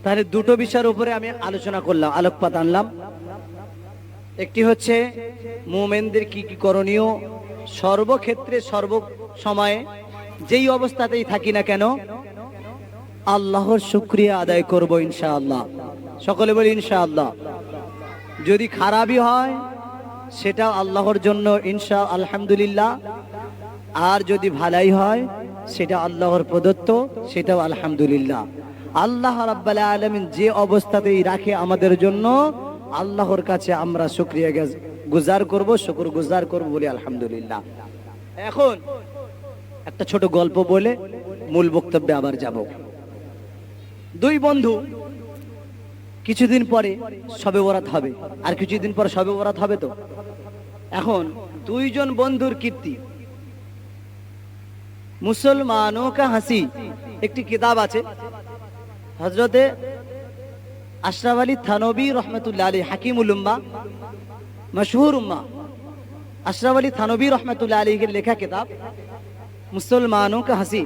তাহলে দুটো বিষয়ের উপরে আমি আলোচনা করলাম, আলোকপাত আনলাম। একটি হচ্ছে মুমিনদের কি কি করণীয়, সর্বক্ষেত্রে সর্ব সময়ে যেই অবস্থাতেই থাকি না কেন আল্লাহর শুকরিয়া আদায় করব ইনশাআল্লাহ। সকলে বলি ইনশাআল্লাহ। যদি খারাপই হয় সেটা আল্লাহর জন্য আলহামদুলিল্লাহ, আর যদি ভালাই হয় সেটা আল্লাহর প্রদত্ত, সেটাও আলহামদুলিল্লাহ। আল্লাহ রাব্বুল আলামিন যে অবস্থাতেই রাখে আমাদের জন্য, আল্লাহর কাছে আমরা শুকরিয়া গুজার করব, শুকর গুজার করব বলি আলহামদুলিল্লাহ। এখন একটা ছোট গল্প বলে মূল বক্তব্যে আবার যাব। দুই বন্ধু, কিছুদিন পরে শবে বরাত হবে, আর কিছুদিন পরে শবে বরাত হবে। তো এখন দুইজন বন্ধুর কীর্তি, মুসলমানों का हंसी একটি কিতাব আছে, হযরতে আশরাফ আলী থানবী রহমতুল্লাহ আলী, হাকিমুল উম্মাহ, মশহুর উম্মাহ আশরাফ আলী থানবী রহমতুল্লাহ আলী এর লেখা কিতাব মুসলমানों का हंसी।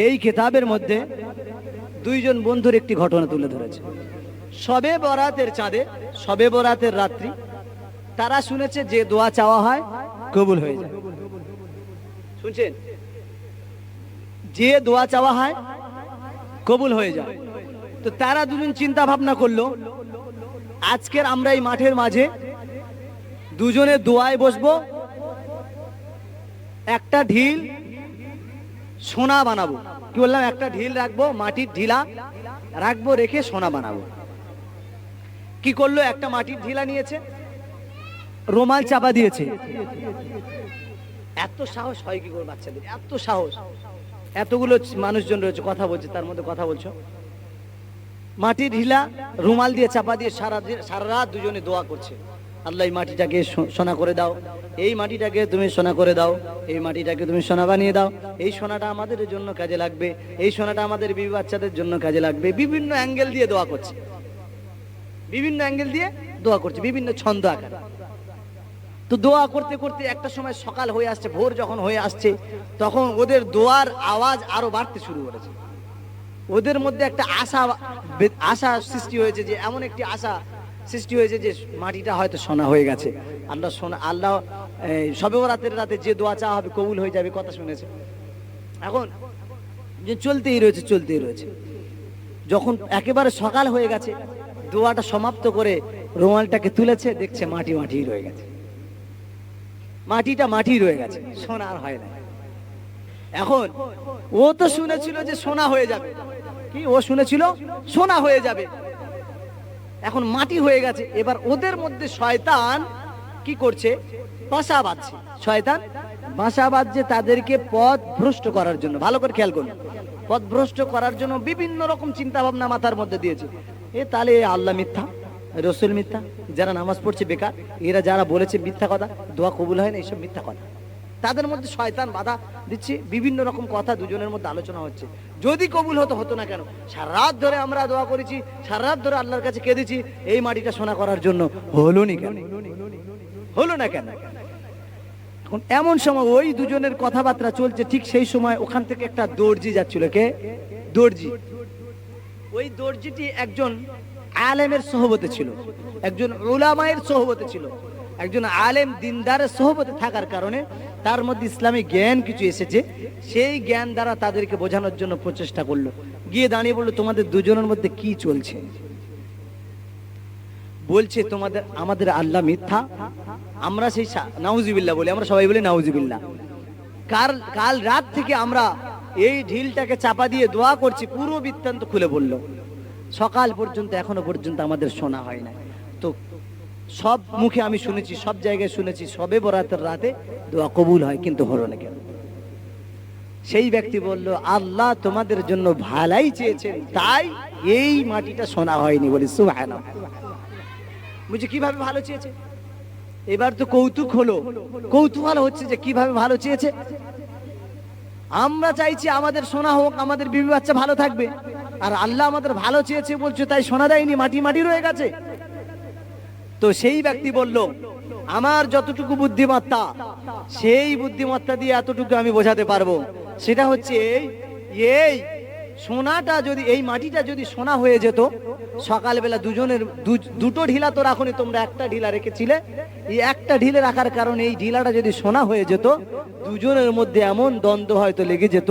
এই কিতাবের মধ্যে দুইজন বন্ধুর একটি ঘটনা তুলে ধরেছে। শবে বরাতের চাঁদে, শবে বরাতের রাত্রি, তারা শুনেছে যে দোয়া চাওয়া হয় কবুল হয়ে যায়। শুনছেন? যে দোয়া চাওয়া হয় কবুল হয়ে যায়। তো তারা দুজন চিন্তা ভাবনা করলো, আজকের আমরা এই মাঠের মাঝে দুজনে দোয়ায় বসবো, একটা ঢিল সোনা বানাবো। কি বললাম? একটা ঢিল রাখবো, মাটির ঢিলা রাখবো, রেখে সোনা বানাবো। কি করলো? একটা মাটির ঢিলা নিয়েছে, রুমাল চাপা দিয়েছে। এত সাহস হয় কি করে বাচ্চাদের? এত সাহস! এতগুলো মানুষজন রয়েছে, কথা বলছে, তার মধ্যে কথা বলছো। মাটির ঢিলা রুমাল দিয়ে চাপা দিয়ে সারা রাত দুজনে দোয়া করছে, আল্লাহ এই মাটিটাকে সোনা করে দাও, এই মাটিটাকে তুমি সোনা করে দাও, এই মাটিটাকে তুমি সোনা বানিয়ে দাও, এই সোনাটা আমাদের জন্য কাজে লাগবে, এই সোনাটা আমাদের বিবি বাচ্চাদের জন্য কাজে লাগবে। বিভিন্ন অ্যাঙ্গেল দিয়ে দোয়া করছে, বিভিন্ন অ্যাঙ্গেল দিয়ে দোয়া করছে, বিভিন্ন ছন্দ আকারে। তো দোয়া করতে করতে একটা সময় সকাল হয়ে আসছে, ভোর যখন হয়ে আসছে, তখন ওদের দোয়ার আওয়াজ আরো বাড়তে শুরু করেছে। ওদের মধ্যে একটা আশা সৃষ্টি হয়েছে, যে এমন একটি আশা সৃষ্টি হয়েছে যে মাটিটা হয়তো সোনা হয়ে গেছে। আল্লাহ শবে বরাতের রাতে যে দোয়া চাওয়া হবে কবুল হয়ে যাবে, কথা শুনেছে। এখন যে চলতেই রয়েছে। যখন একেবারে সকাল হয়ে গেছে, দোয়াটা সমাপ্ত করে রুমালটাকে তুলেছে, দেখছে মাটি রয়ে গেছে। মাটিটা মাটি রয়ে গেছে, সোনা আর হয় না। এখন ও তো শুনেছিল যে সোনা হয়ে যাবে, কি ও শুনেছিল সোনা হয়ে যাবে, এখন মাটি হয়ে গেছে। এবার ওদের মধ্যে শয়তান কি করছে? বাসা বাঁধছে। শয়তান বাসা বাঁধছে তাদেরকে পথ ভ্রষ্ট করার জন্য। ভালো করে খেয়াল করুন, পথ ভ্রষ্ট করার জন্য বিভিন্ন রকম চিন্তা ভাবনা মাথার মধ্যে দিয়েছে। তাহলে আল্লাহ মিথ্যা, রসুল মিথ্যা, যারা নামাজ পড়ছে বেকার, এরা যারা বলেছে মিথ্যা কথা, দোয়া কবুল হয় না, এইসব মিথ্যা কথা। তাদের মধ্যে শয়তান বাধা দিচ্ছে, বিভিন্ন রকম কথা দুজনের মধ্যে আলোচনা হচ্ছে। যদি কবুল হতো না কেন? সারা রাত ধরে আমরা দোয়া করেছি, সারা রাত ধরে আল্লাহর কাছে কেঁদেছি, এই মাটিটা সোনা করার জন্য, হলো না কেন? এখন এমন সময় ওই দুজনের কথাবার্তা চলছে, ঠিক সেই সময় ওখান থেকে একটা দর্জি যাচ্ছিল। কে? দর্জি। ওই দর্জিটি একজন আলেমের সোহবতে ছিল, একজন উলামায়ের সোহবতে ছিল, একজন আলেম দিনদারের সোহবতে থাকার কারণে তার মধ্যে ইসলামী জ্ঞান কিছু এসেছে। সেই জ্ঞান দ্বারা তাদেরকে বোঝানোর জন্য প্রচেষ্টা করলো। গিয়ে দাঁড়িয়ে বললো, তোমাদের দুজনের মধ্যে কি চলছে? বলছে, আমাদের আল্লাহ মিথ্যা, আমরা সেই নাউজুবিল্লাহ বলি, আমরা সবাই বলি নাউজুবিল্লাহ। কাল রাত থেকে আমরা এই ঢিলটাকে চাপা দিয়ে দোয়া করছি। পুরো বৃত্তান্ত খুলে বলল, সকাল পর্যন্ত এখনো পর্যন্ত আমাদের শোনা হয় না। তো সব মুখে আমি শুনেছি, সব জায়গায় শুনেছি শবে বরাতের রাতে দোয়া কবুল হয়, কিন্তু হলো না কেন? সেই ব্যক্তি বলল, আল্লাহ তোমাদের জন্য ভালাই চেয়েছেন, তাই এই মাটিটা সোনা হয়নি। বলি সুবহানাল্লাহ। বুঝি কিভাবে ভালো চেয়েছে? এবার তো কৌতূহল হচ্ছে যে কিভাবে ভালো চেয়েছে। আমরা চাইছি আমাদের সোনা হোক, আমাদের বিবি বাচ্চা ভালো থাকবে, আর আল্লাহ আমাদের ভালো চেয়েছে বলছে, তাই সোনা দেয়নি, মাটি রয়ে গেছে। তো সেই ব্যক্তি বলল, আমার যতটুকু বুদ্ধিমত্তা, সেই বুদ্ধিমত্তা দিয়ে এতটুকু আমি বোঝাতে পারবো। সেটা হচ্ছে এই সোনাটা যদি, এই মাটিটা যদি সোনা হয়ে যেত, সকালবেলা দুজনের দুটো ঢিলা তো রাখুনি তোমরা, একটা ঢিলা রেখেছিলে, এই একটা ঢিলে রাখার কারণে এই ঢিলাটা যদি সোনা হয়ে যেত, দুজনের মধ্যে এমন দ্বন্দ্ব হয়তো লেগে যেত,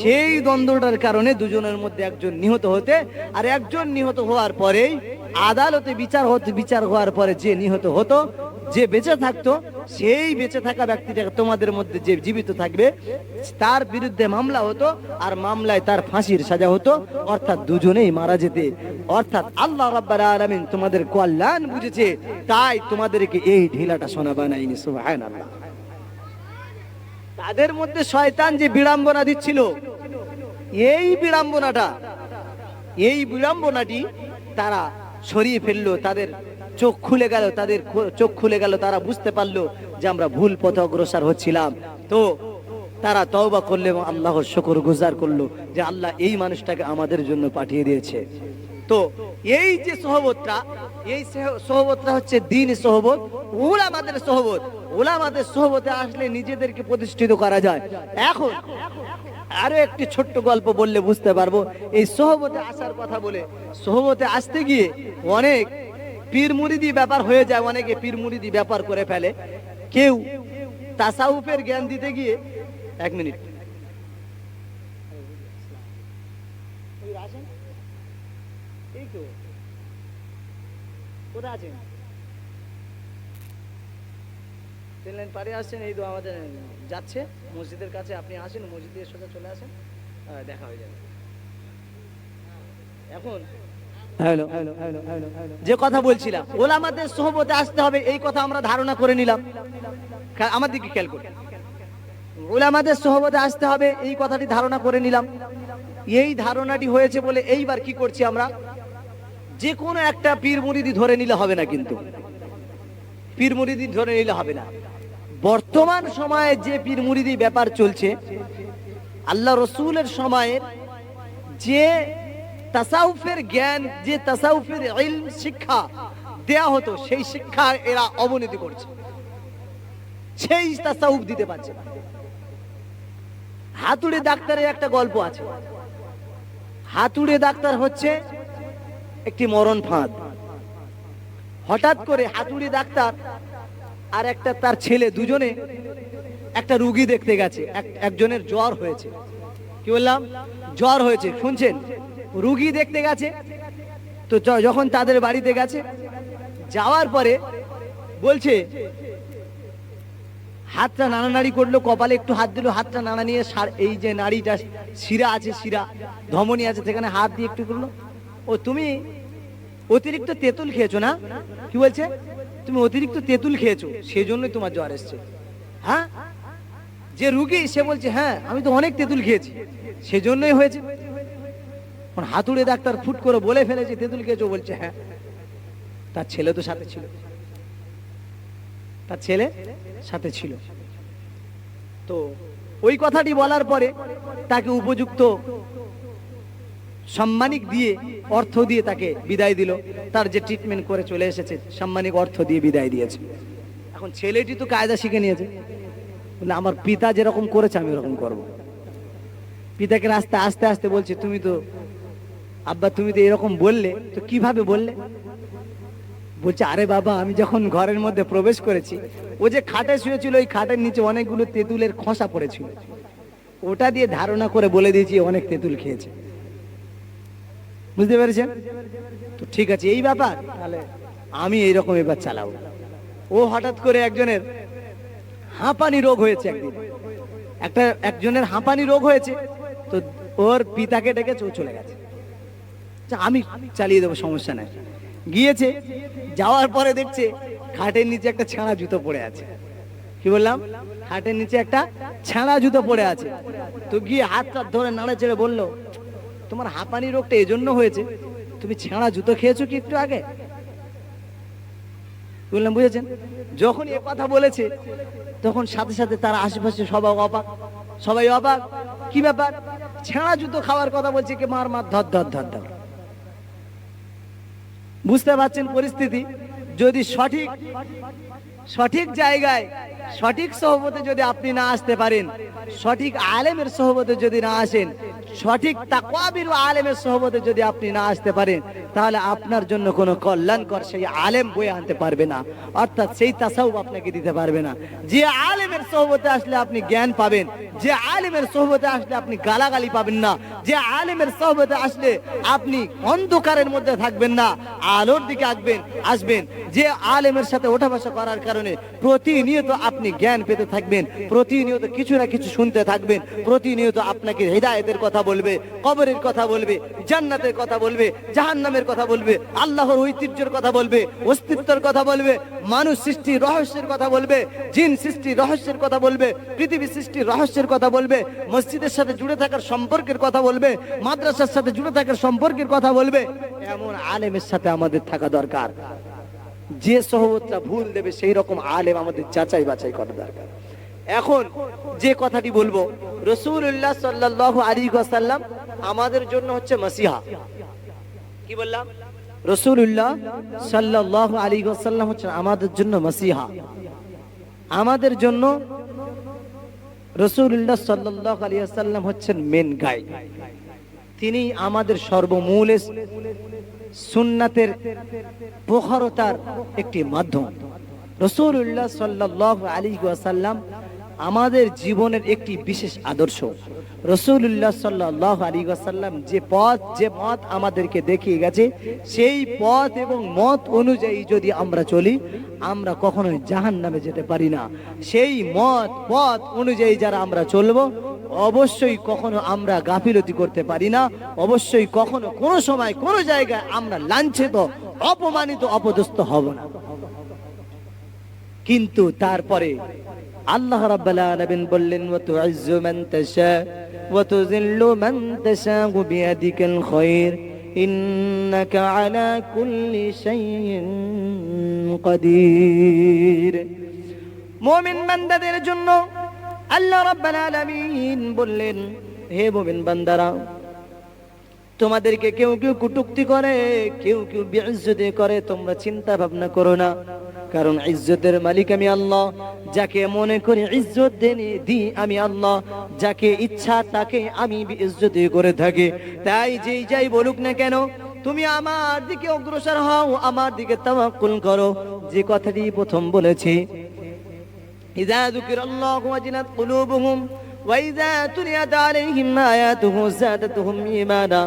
সেই দ্বন্দ্বটার কারণে দুজনের মধ্যে একজন নিহত হতে, আর একজন নিহত হওয়ার পরেই আদালতে বিচার হওয়ার পরে যে নিহত হতো, যে বেঁচে থাকতো, সেই বেঁচে থাকা ব্যক্তিটা তোমাদের মধ্যে যে জীবিত থাকবে তার বিরুদ্ধে মামলা হতো, আর মামলায় তার ফাঁসির সাজা হতো, অর্থাৎ দুজনেই মারা যেতে। অর্থাৎ আল্লাহ রাব্বুল আলামিন তোমাদের কল্যাণ বুঝেছে, তাই তোমাদেরকে এই ঢিলাটা সোনা বানায়নি। সুবহানাল্লাহ। তাদের মধ্যে শয়তান যে বিড়ম্বনা দিচ্ছিল, এই বিড়ম্বনাটি তারা সরিয়ে ফেললো, তাদের চোখ খুলে গেল, তারা বুঝতে পারলো যে আমরা ভুল পথে অগ্রসর হচ্ছিলাম। তো তারা তওবা করলো এবং আল্লাহর শুকরগুজার করলো যে আল্লাহ এই মানুষটাকে আমাদের জন্য পাঠিয়ে দিয়েছে। তো এই যে সোহবতটা হচ্ছে দ্বীন সোহবত, উলামাদের সোহবত। উলামাদের সোহবতে আসলে নিজেদেরকে প্রতিষ্ঠিত করা যায়। এখন আরো একটি ছোট্ট গল্প বললে বুঝতে পারবো এই সোহবতে আসার কথা। বলে সোহবতে আসতে গিয়ে অনেক পীর মুরিদি ব্যাপার হয়ে যায়, অনেকে পীর মুরিদি ব্যাপার করে ফেলে। কেউ তাসাউফের জ্ঞান দিতে গিয়ে, এক মিনিট, এই তো কোথায় আছেন? ট্রেন লাইন পারে আসছেন, এই তো আমাদের যাচ্ছে মসজিদের কাছে, আপনি আসেন, মসজিদের সোজা চলে আসেন, দেখা হয়ে যাবে। এখন যে কথা বলছিলাম, ওলামাদের সোহবতে আসতে হবে, এই কথা আমরা ধারণা করে নিলাম। আমার দিকে খেয়াল করে, ওলামাদের সোহবতে আসতে হবে এই কথাটি ধারণা করে নিলাম। এই ধারণাটি হয়েছে বলে এইবার কি করছি আমরা, যে কোনো একটা পীর মুরিদি ধরে নিলে হবে না, কিন্তু পীর মুরিদি ধরে নিলে হবে না। বর্তমান সময়ে যে পীর মুরিদি ব্যাপার চলছে, আল্লাহ রসুলের সময়ের যে তাসাউফের জ্ঞান, যে তাসাউফের ইলম শিক্ষা দেয়া হতো, সেই শিক্ষা এরা অবনতি করছে, সেই তাসাউফ দিতে পারছে না। হাতুড়ে ডাক্তারের একটা গল্প আছে। হাতুড়ে ডাক্তার হচ্ছে একটি মরণ ফাঁদ। হঠাৎ করে হাতুড়ে ডাক্তার আর একটা তার ছেলে দুজনে একটা রুগী দেখতে গেছে। একজনের জ্বর হয়েছে, কি বললাম, জ্বর হয়েছে, শুনছেন, রুগী দেখতে গেছে। তো যখন তাদের বাড়িতে গেছে, যাওয়ার পরে বলছে, হাতটা নাড়ানাড়ি করলো, কপালে একটু হাত দিল, হাতটা নাড়া নিয়ে এই যে নাড়িটা শিরা আছে, শিরা ধমনী আছে, সেখানে হাত দিয়ে একটু করলো। ও তুমি অতিরিক্ত তেঁতুল খেয়েছো না? কি বলছে, তুমি অতিরিক্ত তেঁতুল খেয়েছো, সেজন্যই তোমার জ্বর এসছে। হ্যাঁ, যে রুগী সে বলছে, হ্যাঁ আমি তো অনেক তেঁতুল খেয়েছি, সেজন্যই হয়েছে। হাতুড়ে ডাক্তার ফুট করে বলে ফেলেছে তেঁতুল খেয়েছো, বলছে হ্যাঁ। তার ছেলে তো সাথে ছিল, তার ছেলে সাথে ছিল। তো ওই কথাটি বলার পরে তাকে উপযুক্ত সাম্মানিক দিয়ে, অর্থ দিয়ে তাকে বিদায় দিল। তার যে ট্রিটমেন্ট করে চলে এসেছে, সাম্মানিক অর্থ দিয়ে বিদায় দিয়েছে। এখন ছেলেটি তো কায়দা শিখে নিয়েছে, বলে আমার পিতা যেরকম করেছে আমি ওরকম করব। পিতাকে রাস্তা আস্তে আস্তে বলছে, তুমি তো আব্বা, তুমি তো এরকম বললে, তো কিভাবে বললে? বলছে, আরে বাবা, আমি যখন ঘরের মধ্যে প্রবেশ করেছি, ও যে খাটে শুয়েছিল, ওই খাটের নিচে অনেকগুলো তেঁতুলের খোসা পড়েছিল, ওটা দিয়ে ধারণা করে বলে দিয়েছি অনেক তেঁতুল খেয়েছে। বুঝতে পেরেছেন তো? ঠিক আছে, এই ব্যাপার, তাহলে আমি এইরকম এবার চালাবো। ও হঠাৎ করে একজনের হাঁপানি রোগ হয়েছে, একজনের হাঁপানি রোগ হয়েছে, তো ওর পিতাকে ডেকে চলে গেছে, আমি চালিয়ে দেবো, সমস্যা নাই। গিয়েছে, যাওয়ার পরে দেখছে খাটের নিচে একটা ছেঁড়া জুতো পড়ে আছে। কি বললাম, খাটের নিচে একটা ছেঁড়া জুতো পড়ে আছে। তো গিয়ে হাতটা ধরে নাড়ে চেড়ে বললো, তোমার হাঁপানি রোগটা এজন্য হয়েছে, তুমি ছেঁড়া জুতো খেয়েছো কি একটু আগে? বললাম, বুঝেছেন? যখন এ কথা বলেছে, তখন সাথে সাথে তার আশেপাশে সবাই অবাক। কি ব্যাপার, ছেঁড়া জুতো খাওয়ার কথা বলছে, কে মার ধর ধর ধর ধর। বুঝতে পারছেন পরিস্থিতি? যদি সঠিক জায়গায়, সঠিক সোহবতে যদি আপনি না আসতে পারেন, সঠিক আলেমের সোহবতে যদি না আসেন, সঠিক তাকওয়াবির আলেমের সোহবতে যদি আপনি না আসতে পারেন, তাহলে আপনার জন্য কোনো কল্যাণকর সেই আলেম বয়ে আনতে পারবে না, অর্থাৎ সেই তাসাউফ আপনাকে দিতে পারবে না। যে আলেমের সোহবতে আসলে আপনি জ্ঞান পাবেন, যে আলেমের সোহবতে আসলে আপনি গালাগালি পাবেন না, যে আলেমের সোহবতে আসলে আপনি অন্ধকারের মধ্যে থাকবেন না, আলোর দিকে আসবেন, যে আলেমের সাথে ওঠা বসা করার কারণে প্রতিনিয়ত আপনি জ্ঞান পেতে থাকবেন, প্রতিনিয়ত কিছু না কিছু শুনতে থাকবেন, প্রতিনিয়ত আপনাকে হিদায়াতের কথা বলবে, কবরের কথা বলবে, জান্নাতের কথা বলবে, জাহান্নামের কথা বলবে, আল্লাহর ঐতিহ্যের কথা বলবে, অস্তিত্বের কথা বলবে, মানুষ সৃষ্টির রহস্যের কথা বলবে, জিন সৃষ্টির রহস্যের কথা বলবে, পৃথিবী সৃষ্টির রহস্যের কথা বলবে, মসজিদের সাথে জুড়ে থাকার সম্পর্কের কথা বলবে, মাদ্রাসার সাথে জুড়ে থাকার সম্পর্কের কথা বলবে। এমন আলেমের সাথে আমাদের থাকা দরকার। যে সোহবতটা ভুল দেবে সেই রকম আলেম আমাদের যাচাই বাছাই করা দরকার। এখন যে কথাটি বলবো, রাসূলুল্লাহ সাল্লাল্লাহু আলাইহি ওয়াসাল্লাম আমাদের জন্য হচ্ছে মাসিহা। কি বললাম? রাসূলুল্লাহ সাল্লাল্লাহু আলাইহি ওয়াসাল্লাম হচ্ছে আমাদের জন্য মাসিহা। আমাদের জন্য রাসূলুল্লাহ সাল্লাল্লাহু আলাইহি ওয়াসাল্লাম হচ্ছেন মেন গাইড। তিনি আমাদের সর্বমূল সুন্নাতের প্রখরতার একটি মাধ্যম। রাসূলুল্লাহ সাল্লাল্লাহু আলাইহি ওয়াসাল্লাম আমাদের জীবনের একটি বিশেষ আদর্শ। রাসূলুল্লাহ সাল্লাল্লাহু আলাইহি ওয়াসাল্লাম যে মত আমাদেরকে দেখিয়ে গেছে, সেই পথ এবং মত অনুযায়ী যদি আমরা চলি, আমরা কখনোই জাহান্নামে যেতে পারি না। সেই পথ অনুযায়ী যারা আমরা চলবো, অবশ্যই কখনো আমরা গাফিলতি করতে পারি না, অবশ্যই কখনো কোনো সময় কোনো জায়গায় আমরা লাঞ্ছিত, অপমানিত, অপদস্থ হব না। কিন্তু তারপরে আল্লাহ রাব্বুল আলামিন বললেন, ওয়া তু'ইজ্জু মান তাশা ওয়া তুযিল্লু মান তাশা বিয়াদিকাল খায়র ইন্নাকা আলা কুল্লি শাইইন কাদির। মুমিন বান্দাদের জন্য আল্লাহ রাব্বুল আলামিন বললেন, হে মুমিন বান্দারা, তোমাদেরকে কেউ কটূক্তি করে, কেউ বেইজ্জতি করে, তোমরা চিন্তা ভাবনা করো না, কারণ ইজ্জতের মালিক আমি আল্লাহ। যাকে মনে করি ইজ্জত দিই আমি আল্লাহ, যাকে ইচ্ছা তাকে আমি ইজ্জতি করে থাকি। তাই যেই যাই বলুক না কেন, তুমি আমার দিকে অগ্রসর হও, আমার দিকে তাওয়াক্কুল করো। যে কথাটি প্রথম বলেছি, ইযা যুকিরাল্লাহু ওয়াজিলাত কুলুবুহুম ওয়া ইযা তুলিয়াত আলাইহিম আয়াতুহু যাদাতুহুম ঈমানা।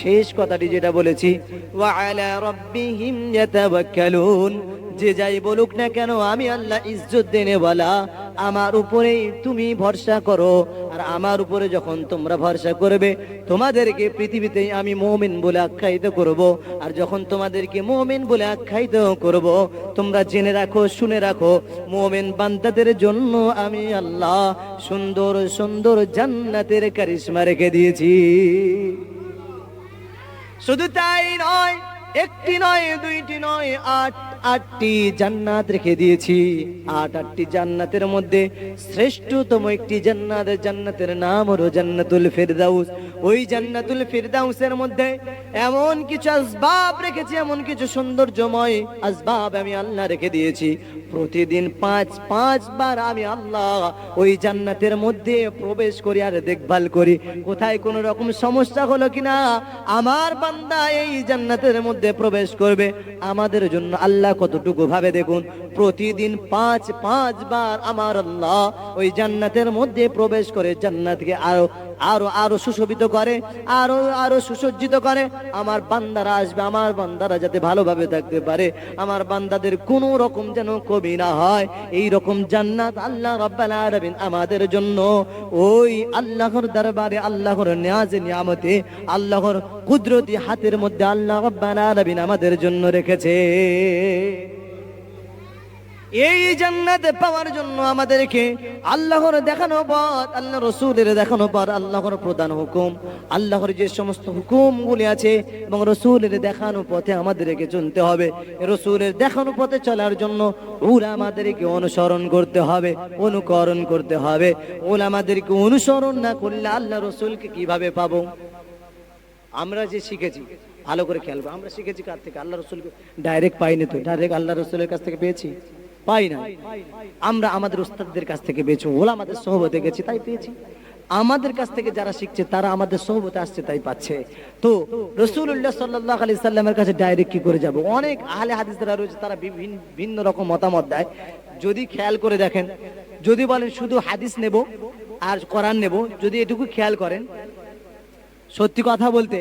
শেষ কথাটি যেটা বলেছি, ওয়া আলা রাব্বিহিম ইয়াতাওয়াক্কালুন। যে যাই বলুক না কেন, আমি আল্লাহ ইজ্জত দেনেওয়ালা, আমার উপরেই তুমি ভরসা করো। আর আমার উপরে যখন তোমরা ভরসা করবে, তোমাদেরকে পৃথিবীতে আমি মুমিন বলে আখ্যায়িত করব। আর যখন তোমাদেরকে মুমিন বলে আখ্যায়িত করব, তোমরা জেনে রাখো, শুনে রাখো, মুমিন বান্দাদের জন্য আমি আল্লাহ সুন্দর সুন্দর জান্নাতের কারিশমা রেখে দিয়েছি। শুধু তাই নয়, একটি নয়, দুইটি নয়, আটটি জান্নাত রেখে দিয়েছি। আটটি জান্নাতের মধ্যে শ্রেষ্ঠতম একটি জান্নাতের নাম হলো জান্নাতুল ফিরদাউস। ওই জান্নাতুল ফিরদাউসের মধ্যে এমন কিছু আসবাব রেখেছি, এমন কিছু সৌন্দর্যময় আসবাব আমি আল্লাহ রেখে দিয়েছি। প্রতিদিন পাঁচ বার আমি আল্লাহ ওই জান্নাতের মধ্যে প্রবেশ করি আর দেখভাল করি, কোথায় কোনো রকম সমস্যা হলো কিনা। আমার বান্দা এই জান্নাতের মধ্যে প্রবেশ করবে, আমাদের জন্য আল্লাহ কতটুকু ভাবে দেখুন। প্রতিদিন পাঁচ বার আমার আল্লাহ ওই জান্নাতের মধ্যে প্রবেশ করে জান্নাতকে আরো সুশোভিত করে, আরো সুসজ্জিত করে। আমার বান্দারা আসবে, আমার বান্দারা যাতে ভালোভাবে থাকতে পারে, আমার বান্দাদের কোনো রকম যেন কমি না হয়, এই রকম জান্নাত আল্লাহ রাব্বুল আলামিন আমাদের জন্য ওই আল্লাহর দরবারে, আল্লাহর নিয়াজে নিয়ামতে, আল্লাহর কুদরতি হাতের মধ্যে আল্লাহ রাব্বুল আলামিন আমাদের জন্য রেখেছে। এই জান্নাতে পাওয়ার জন্য আমাদেরকে আল্লাহর দেখানো পথ, আল্লাহ রসুলের দেখানো পথ, আল্লাহর প্রধান হুকুম, আল্লাহর যে সমস্ত হুকুমগুলি আছে এবং রসুলের দেখানো পথে আমাদেরকে চলতে হবে। রসুলের দেখানো পথে চলার জন্য উলামাদেরকে অনুসরণ করতে হবে, অনুকরণ করতে হবে। উলামাদেরকে অনুসরণ না করলে আল্লাহ রসুলকে কিভাবে পাবো? আমরা যে শিখেছি, ভালো করে খেয়াল করো, আমরা শিখেছি কার থেকে? আল্লাহ রসুলকে ডাইরেক্ট পাইনি তো, ডাইরেক্ট আল্লাহ রসুলের কাছ থেকে পেয়েছি? পাই না। আমরা আমাদের উস্তাদদের কাছ থেকে পেয়েছি, ওলামাদের সোহবতে গেছি, তাই পেয়েছি। আমাদের কাছ থেকে যারা শিখছে তারা আমাদের সোহবতে আসছে তাই পাচ্ছে। তো রাসূলুল্লাহ সাল্লাল্লাহু আলাইহি সাল্লামের কাছে ডাইরেক্ট কি করে যাব? অনেক আহলে হাদিস যারা রয়েছে তারা ভিন্ন রকম মতামত দেয়। যদি খেয়াল করে দেখেন, যদি বলেন শুধু হাদিস নেব আর কোরআন নেব, যদি এটুকু খেয়াল করেন, সত্যি কথা বলতে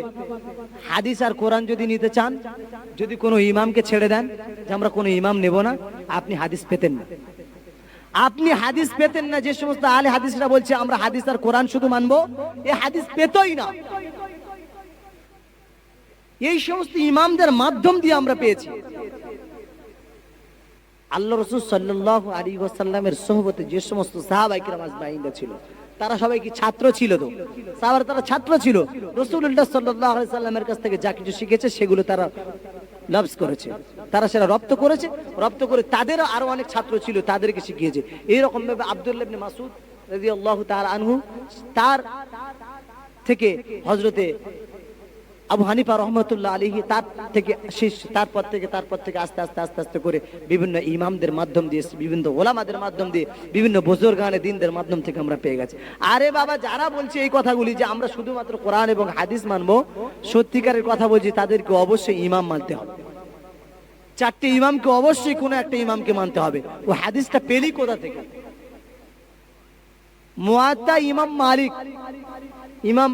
হাদিস আর কোরআন যদি নিতে চান, যদি কোনো ইমামকে ছেড়ে দেন যে আমরা কোনো ইমাম নেব না, আপনি হাদিস পেতেন না। আপনি হাদিস পেতেন না। যে সমস্ত আলে হাদিসরা বলছে আমরা হাদিস আর কোরআন শুধু মানবো, এই হাদিস পেতই না। এই সমস্ত ইমামদের মাধ্যম দিয়ে আমরা পেয়েছি। আল্লাহ রাসূল সাল্লাল্লাহু আলাইহি ওয়াসাল্লামের সোহবতে যে সমস্ত সাহাবায়ে কিরাম আজমাইনরা ছিল, তারা সবাই কি ছাত্র ছিল? তো সাহাবারা তারা ছাত্র ছিল। রাসূলুল্লাহ সাল্লাল্লাহু আলাইহি সাল্লামের কাছ থেকে যা কিছু শিখেছে সেগুলো তারা লব্স করেছে, তারা সেটা রপ্ত করেছে। রপ্ত করে তাদেরও আরো অনেক ছাত্র ছিল, তাদেরকে শিখিয়েছে। এইরকম ভাবে আব্দুল্লাহ ইবনে মাসউদ রাদিয়াল্লাহু তাআলা আনহু, তার থেকে হযরতে আবু হানিফা রাহমাতুল্লাহ আলাইহি, তার থেকে তারপর থেকে আস্তে আস্তে করে বিভিন্ন ইমামদের মাধ্যম দিয়ে, বিভিন্ন ওলামাদের মাধ্যম দিয়ে, বিভিন্ন বুজুর্গানে দ্বীনদের মাধ্যম থেকে আমরা পেয়ে গেছি। আরে বাবা, যারা বলছে এই কথাগুলি যে আমরা শুধুমাত্র কোরআন এবং হাদিস মানবো, সত্যিকারের কথা বলছি, তাদেরকে অবশ্যই ইমাম মানতে হবে। চারটি ইমামকে অবশ্যই কোনো একটা ইমামকে মানতে হবে। ও হাদিসটা পেলি কোথা থেকে? মুয়াত্তা ইমাম মালিক, ইমাম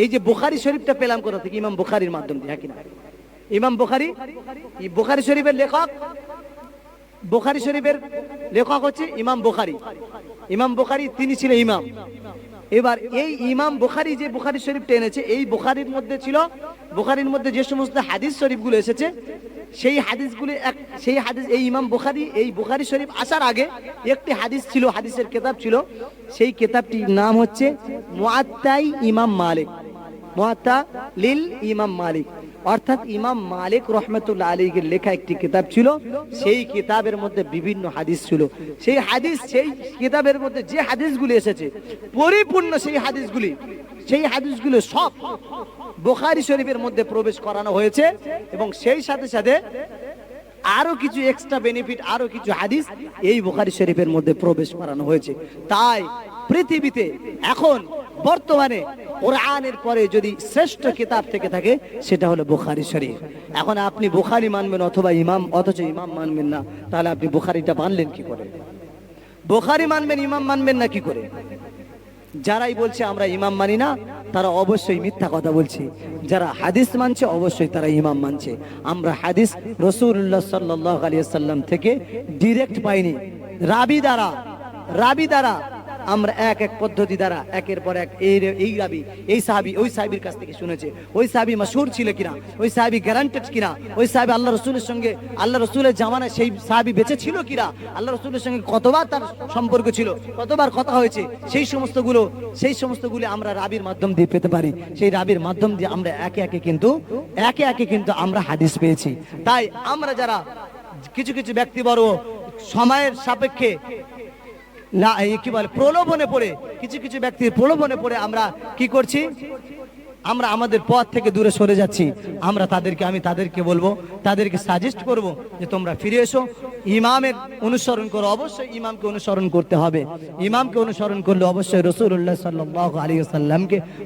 এই যে বুখারী শরীফটা পেলাম কোথা থেকে? ইমাম বুখারীর মাধ্যম দিয়ে। হ্যাঁ কিনা? ইমাম বুখারী, বুখারী শরীফের লেখক, বুখারী শরীফের লেখক হচ্ছে ইমাম বুখারী। ইমাম বুখারী তিনি ছিলেন ইমাম। এবার এই ইমাম বুখারী যে বুখারী শরীফটা এনেছে, এই বুখারীর মধ্যে ছিল, বুখারীর মধ্যে যে সমস্ত হাদিস শরীফগুলো এসেছে, সেই হাদিসগুলি এই ইমাম বুখারী, এই বুখারী শরীফ আসার আগে একটি হাদিস ছিল, হাদিসের কিতাব ছিল। সেই কিতাবটির নাম হচ্ছে মুআত্তাই ইমাম মালিক, মুআত্তা লিল ইমাম মালিক, অর্থাৎ ইমাম মালিক রাহমাতুল্লাহ আলাইহির লেখা একটি কিতাব ছিল। সেই কিতাবের মধ্যে বিভিন্ন হাদিস ছিল। সেই কিতাবের মধ্যে যে হাদিসগুলি এসেছে পরিপূর্ণ, সেই হাদিসগুলো সব বুখারী শরীফের মধ্যে প্রবেশ করানো হয়েছে। এবং সেই সাথে সাথে আরো কিছু এক্সট্রা বেনিফিট, আরো কিছু হাদিস এই বুখারী শরীফের মধ্যে প্রবেশ করানো হয়েছে। তাই পৃথিবীতে এখন বর্তমানে কোরআনের পরে যদি শ্রেষ্ঠ কিতাব থেকে থাকে, সেটা হলো বুখারী শরীফ। এখন আপনি বুখারী মানবেন অথবা ইমাম, অথচ ইমাম মানবেন না, তাহলে আপনি বুখারীটা মানলেন কি করে? বুখারী মানবেন, ইমাম মানবেন না কি করে? যারাই বলছে আমরা ইমাম মানি না, তারা অবশ্যই মিথ্যা কথা বলছে। যারা হাদিস মানছে অবশ্যই তারা ইমাম মানছে। আমরা হাদিস রাসূলুল্লাহ সাল্লাল্লাহু আলাইহি ওয়াসাল্লাম থেকে ডাইরেক্ট পাইনি, রাবি দ্বারা আমরা এক পদ্ধতি দ্বারা একের পর এক এই রাবি, এই সাহাবী ওই সাহাবীর কাছ থেকে শুনেছে। ওই সাহাবী মাশহুর ছিল কিনা, ওই সাহাবী গ্যারান্টেড কিনা, ওই সাহাবী আল্লাহ রাসূলের সঙ্গে, আল্লাহ রাসূলের জামানায় সেই সাহাবী বেঁচে ছিল কিনা, আল্লাহ রাসূলের সঙ্গে কতবার তার সম্পর্ক ছিল, কতবার কথা হয়েছে, সেই সমস্তগুলো আমরা রাবির মাধ্যম দিয়ে পেতে পারি। সেই রাবির মাধ্যম দিয়ে আমরা একে একে কিন্তু আমরা হাদিস পেয়েছি। তাই আমরা যারা কিছু ব্যক্তিবর্গ সময়ের সাপেক্ষে কি বলে প্রলোভনে পড়ে, কিছু ব্যক্তির প্রলোভনে পড়ে আমরা কি করছি? আমরা আমাদের পথ থেকে দূরে সরে যাচ্ছি। আমি তাদেরকে বলবো, তাদেরকে সাজেস্ট করব যে তোমরা ফিরে এসো, ইমামের অনুসরণ করো। অবশ্যই ইমামকে অনুসরণ করতে হবে। ইমামকে অনুসরণ করলে অবশ্যই রাসূলুল্লাহ সাল্লাল্লাহু আলাইহি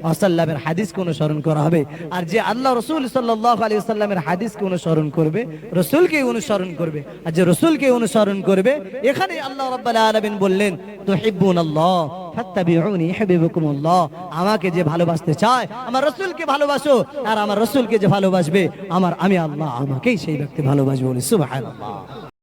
ওয়াসাল্লামের হাদিসকে অনুসরণ করা হবে। আর যে আল্লাহ রাসূল সাল্লাল্লাহু আলাইহি ওয়াসাল্লামের হাদিসকে অনুসরণ করবে, রাসূলকে অনুসরণ করবে। আর যে রাসূলকে অনুসরণ করবে, এখানে আল্লাহ রাব্বুল আলামিন বললেন তুহিব্বুনাল্লাহ ফাত্তাবিউনি ইউহিব্বুকুমুল্লাহ। আমাকে যে ভালোবাসতে চায়, আমার রাসূলকে ভালোবাসো, আর আমার রাসূলকে যে ভালোবাসবে, আমি আল্লাহ আমাকেই সেই ব্যক্তি ভালোবাসবে। সুবহানাল্লাহ।